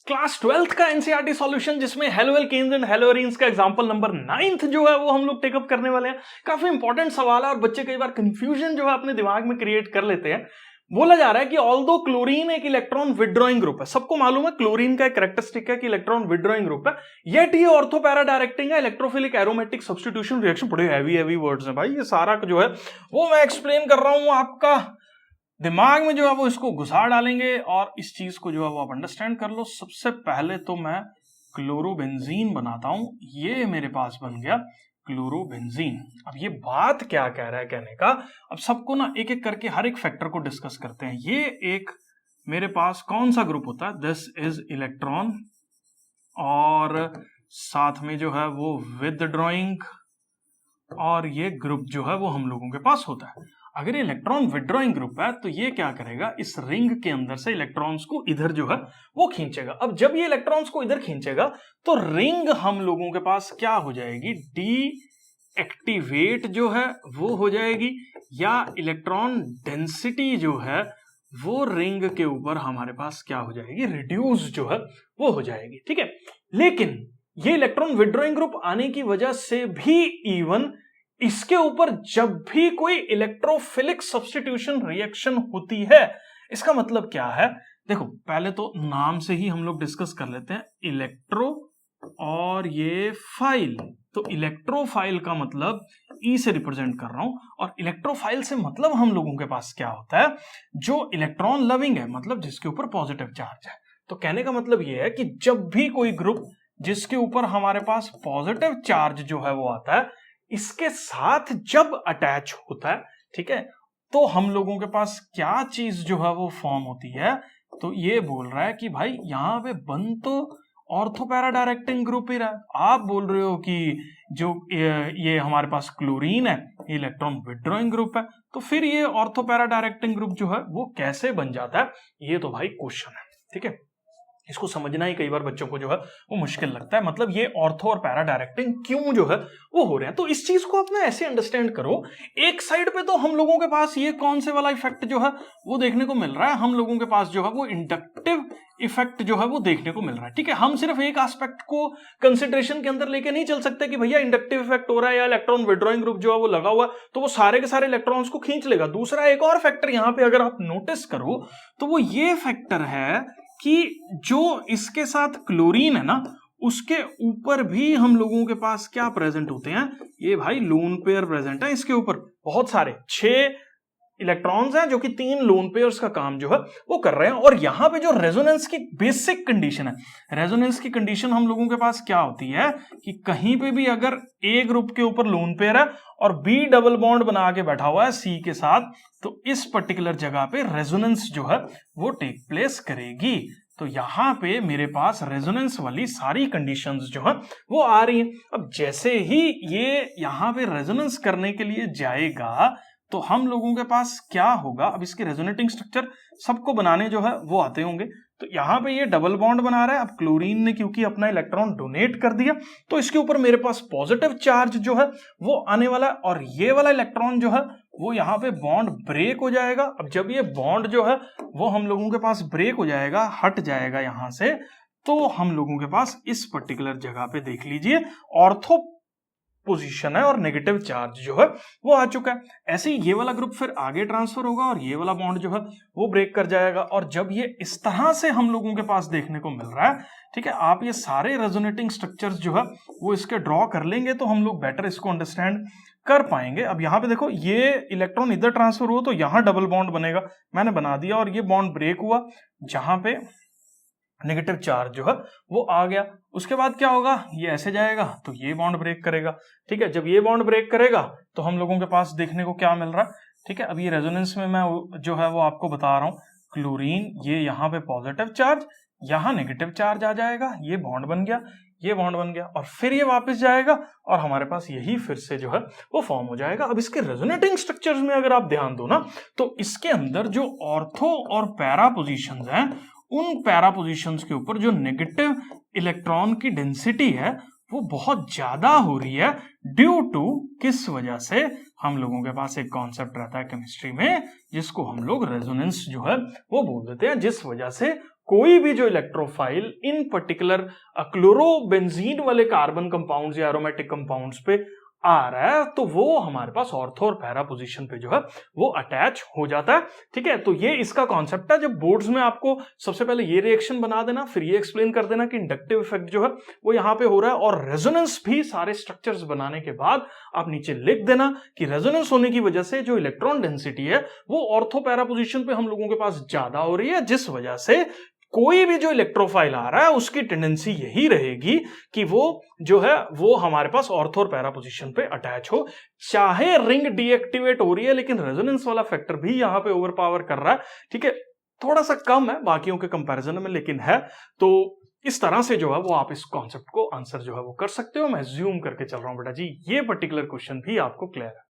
Class 12th का NCERT solution जिसमें haloalkanes and haloarenes का एग्जांपल नंबर 9th जो है वो हम लोग टेकअप करने वाले हैं। काफी इंपॉर्टेंट सवाल है और बच्चे कई बार कंफ्यूजन जो है अपने दिमाग में क्रिएट कर लेते हैं। बोला जा रहा है कि ऑल्दो क्लोरीन एक इलेक्ट्रॉन विड्रॉइंग ग्रुप है, सबको मालूम है क्लोरीन का एक कैरेक्टरिस्टिक है कि इलेक्ट्रॉन विड्रॉइंग ग्रुप है, येट ये ऑर्थो पैरा डायरेक्टिंग है, इलेक्ट्रोफिलिक एरोमेटिक सब्स्टिट्यूशन रिएक्शन। बड़े हैवी वर्ड्स हैं भाई, ये सारा जो है वो मैं एक्सप्लेन कर रहा हूं, आपका दिमाग में जो है वो इसको घुसा डालेंगे और इस चीज को जो है वो आप अंडरस्टैंड कर लो। सबसे पहले तो मैं क्लोरोबेंजीन बनाता हूं, ये मेरे पास बन गया क्लोरोबेंजीन। अब ये बात क्या कह रहा है कहने का, अब सबको ना एक एक करके हर एक फैक्टर को डिस्कस करते हैं। ये एक मेरे पास कौन सा ग्रुप होता है, दिस इज इलेक्ट्रॉन और साथ में जो है वो विदड्रॉइंग, और ये ग्रुप जो है वो हम लोगों के पास होता है। अगर ये इलेक्ट्रॉन विड्रॉइंग ग्रुप है तो ये क्या करेगा, इस रिंग के अंदर से इलेक्ट्रॉन्स को इधर जो है वो खींचेगा। अब जब ये इलेक्ट्रॉन्स को इधर खींचेगा तो रिंग हम लोगों के पास क्या हो जाएगी, डीएक्टिवेट जो है वो हो जाएगी, या इलेक्ट्रॉन डेंसिटी जो है वो रिंग के ऊपर हमारे पास क्या हो जाएगी, रिड्यूस जो है वो हो जाएगी। ठीक है, लेकिन ये इलेक्ट्रॉन विड्रॉइंग ग्रुप आने की वजह से भी इवन इसके ऊपर जब भी कोई इलेक्ट्रोफिलिक सब्स्टिट्यूशन रिएक्शन होती है, इसका मतलब क्या है, देखो पहले तो नाम से ही हम लोग डिस्कस कर लेते हैं, इलेक्ट्रो और ये फाइल। तो इलेक्ट्रोफाइल का मतलब ई से रिप्रेजेंट कर रहा हूं, और इलेक्ट्रोफाइल से मतलब हम लोगों के पास क्या होता है, जो इलेक्ट्रॉन लविंग है, मतलब जिसके ऊपर पॉजिटिव चार्ज है। तो कहने का मतलब ये है कि जब भी कोई ग्रुप जिसके ऊपर हमारे पास पॉजिटिव चार्ज जो है वो आता है, इसके साथ जब अटैच होता है, ठीक है, तो हम लोगों के पास क्या चीज जो है वो फॉर्म होती है। तो ये बोल रहा है कि भाई यहां पे बन तो ऑर्थो पैरा डायरेक्टिंग ग्रुप ही रहा है। आप बोल रहे हो कि जो ये हमारे पास क्लोरीन है ये इलेक्ट्रॉन विड्रॉइंग ग्रुप है, तो फिर ये ऑर्थो पैरा डायरेक्टिंग ग्रुप जो है वो कैसे बन जाता है, ये तो भाई क्वेश्चन है। ठीक है, इसको समझना ही कई बार बच्चों को जो है वो मुश्किल लगता है, मतलब ये ऑर्थो और पैरा डायरेक्टिंग क्यों जो है वो हो रहे हैं। तो इस चीज को आप ना ऐसे अंडरस्टैंड करो, एक साइड पे तो हम लोगों के पास ये कौन से वाला इफेक्ट जो है वो देखने को मिल रहा है, हम लोगों के पास जो है वो इंडक्टिव इफेक्ट जो है वो देखने को मिल रहा है। ठीक है, हम सिर्फ एक एस्पेक्ट को कंसिडरेशन के अंदर लेके नहीं चल सकते कि भैया इंडक्टिव इफेक्ट हो रहा है या इलेक्ट्रॉन विड्रॉइंग ग्रुप जो है वो लगा हुआ है तो वो सारे के सारे इलेक्ट्रॉन्स को खींच लेगा। दूसरा एक और फैक्टर यहां पे अगर आप नोटिस करो तो वो ये फैक्टर है कि जो इसके साथ क्लोरीन है ना, उसके ऊपर भी हम लोगों के पास क्या प्रेजेंट होते हैं, ये भाई लोन पेयर प्रेजेंट है। इसके ऊपर बहुत सारे 6 इलेक्ट्रॉन्स हैं जो कि 3 लोन पेयर्स का काम जो है वो कर रहे हैं। और यहां पे जो रेजोनेंस की बेसिक कंडीशन है, रेजोनेंस की कंडीशन हम लोगों के पास क्या होती है कि कहीं पे भी अगर ए ग्रुप के ऊपर लोन पेयर है और बी डबल बॉन्ड बना के बैठा हुआ है सी के साथ, तो इस पर्टिकुलर जगह पे रेजोनेंस जो है वो टेक प्लेस करेगी। तो यहां पे मेरे पास रेजोनेंस वाली सारी कंडीशंस जो है वो आ रही हैं। अब जैसे ही ये यहां पे रेजोनेंस करने के लिए जाएगा तो हम लोगों के पास क्या होगा, अब इसके रेजोनेटिंग स्ट्रक्चर सबको बनाने जो है वो आते होंगे। तो यहां पे ये डबल बॉन्ड बना रहा है, अब क्लोरीन ने क्योंकि अपना इलेक्ट्रॉन डोनेट कर दिया तो इसके ऊपर मेरे पास पॉजिटिव चार्ज जो है वो आने वाला है, और ये वाला इलेक्ट्रॉन जो है वो यहाँ पे बॉन्ड ब्रेक हो जाएगा। अब जब ये बॉन्ड जो है वो हम लोगों के पास ब्रेक हो जाएगा, हट जाएगा यहां से, तो हम लोगों के पास इस पर्टिकुलर जगह पे देख लीजिए ऑर्थो पोजीशन है और नेगेटिव चार्ज जो है वो आ चुका है। ऐसे ही ये वाला ग्रुप फिर आगे ट्रांसफर होगा और ये वाला बॉन्ड जो है वो ब्रेक कर जाएगा। और जब ये इस तरह से हम लोगों के पास देखने को मिल रहा है, ठीक है, आप ये सारे रेजोनेटिंग स्ट्रक्चर्स जो है वो इसके ड्रॉ कर लेंगे तो हम लोग बेटर इसको अंडरस्टैंड कर पाएंगे। अब यहाँ पे देखो ये इलेक्ट्रॉन इधर ट्रांसफर हुआ तो यहाँ डबल बॉन्ड बनेगा, मैंने बना दिया, और ये बॉन्ड ब्रेक हुआ जहां पे नेगेटिव चार्ज जो है वो आ गया। उसके बाद क्या होगा, ये ऐसे जाएगा तो ये बॉन्ड ब्रेक करेगा। ठीक है, जब ये बॉन्ड ब्रेक करेगा तो हम लोगों के पास देखने को क्या मिल रहा है। ठीक है, अब ये रेजोनेंस में मैं जो है वो आपको बता रहा हूं, क्लोरीन ये यहाँ पे पॉजिटिव चार्ज, यहाँ नेगेटिव चार्ज आ जाएगा, ये बॉन्ड बन गया, ये बॉन्ड बन गया, और फिर ये वापस जाएगा और हमारे पास यही फिर से जो है वो फॉर्म हो जाएगा। अब इसके रेजोनेटिंग स्ट्रक्चर्स में अगर आप ध्यान दो ना, तो इसके अंदर जो ऑर्थो और पैरा पोजीशंस हैं, उन पैरा पोजीशंस के ऊपर जो नेगेटिव इलेक्ट्रॉन की डेंसिटी है वो बहुत ज्यादा हो रही है, ड्यू टू किस वजह से, हम लोगों के पास एक कॉन्सेप्ट रहता है केमिस्ट्री में जिसको हम लोग रेजोनेंस जो है वो बोल देते हैं, जिस वजह से कोई भी जो इलेक्ट्रोफाइल इन पर्टिकुलर क्लोरोबेंजीन वाले कार्बन कंपाउंड्स या एरोमेटिक कंपाउंड्स पे आ रहा है तो वो हमारे पास ऑर्थो और पैरा पोजीशन पे जो है वो अटैच हो जाता है। ठीक है, तो ये इसका कॉन्सेप्ट है। जब बोर्ड्स में आपको सबसे पहले ये रिएक्शन बना देना, फिर ये एक्सप्लेन कर देना कि इंडक्टिव इफेक्ट जो है वो यहां पे हो रहा है, और रेजोनेंस भी सारे स्ट्रक्चर्स बनाने के बाद आप नीचे लिख देना कि रेजोनेंस होने की वजह से जो इलेक्ट्रॉन डेंसिटी है वो ऑर्थो पैरा पोजीशन पे हम लोगों के पास ज्यादा हो रही है, जिस वजह से कोई भी जो इलेक्ट्रोफाइल आ रहा है उसकी टेंडेंसी यही रहेगी कि वो जो है वो हमारे पास ऑर्थो और पैरा पोजीशन पे अटैच हो, चाहे रिंग डीएक्टिवेट हो रही है लेकिन रेजोनेंस वाला फैक्टर भी यहां पे ओवर पावर कर रहा है। ठीक है, थोड़ा सा कम है बाकियों के कंपैरिजन में लेकिन है। तो इस तरह से जो है वो आप इस कॉन्सेप्ट को आंसर जो है वो कर सकते हो। मैं ज्यूम करके चल रहा हूं बेटा जी, ये पर्टिकुलर क्वेश्चन भी आपको क्लियर है।